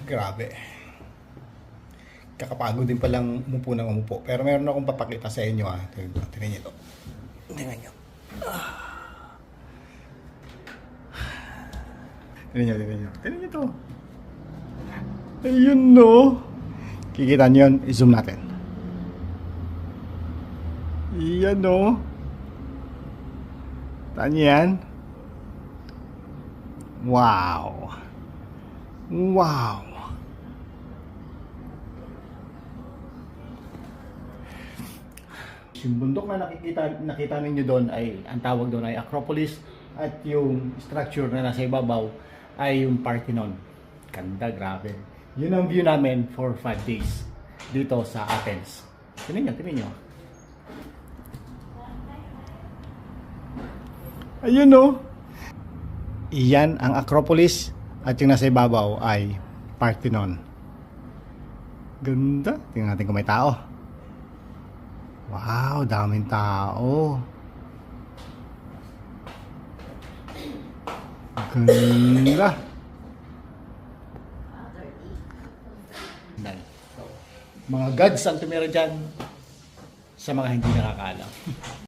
Grabe. Kakapagod din palang umupo ng umupo. Pero meron akong papakita sa inyo ha. Tingnan nyo ito. Tingnan nyo. Tingnan nyo. Tingnan nyo ito. Ayun no. Kikita nyo yun. I-zoom natin. Yan no. Taan yan. Wow. Wow. Yung bundok na nakita ninyo doon ay, ang tawag doon ay Acropolis, at yung structure na nasa ibabaw ay yung Parthenon. Ganda, grabe. Yun ang view namin for 5 days dito sa Athens. Tingnan nyo. Ayun no. Iyan ang Acropolis at yung nasa ibabaw ay Parthenon. Ganda. Tingnan natin kung may tao. Wow, daming tao. Ganda. Mga gods ang tumira dyan sa mga hindi nakakaalam.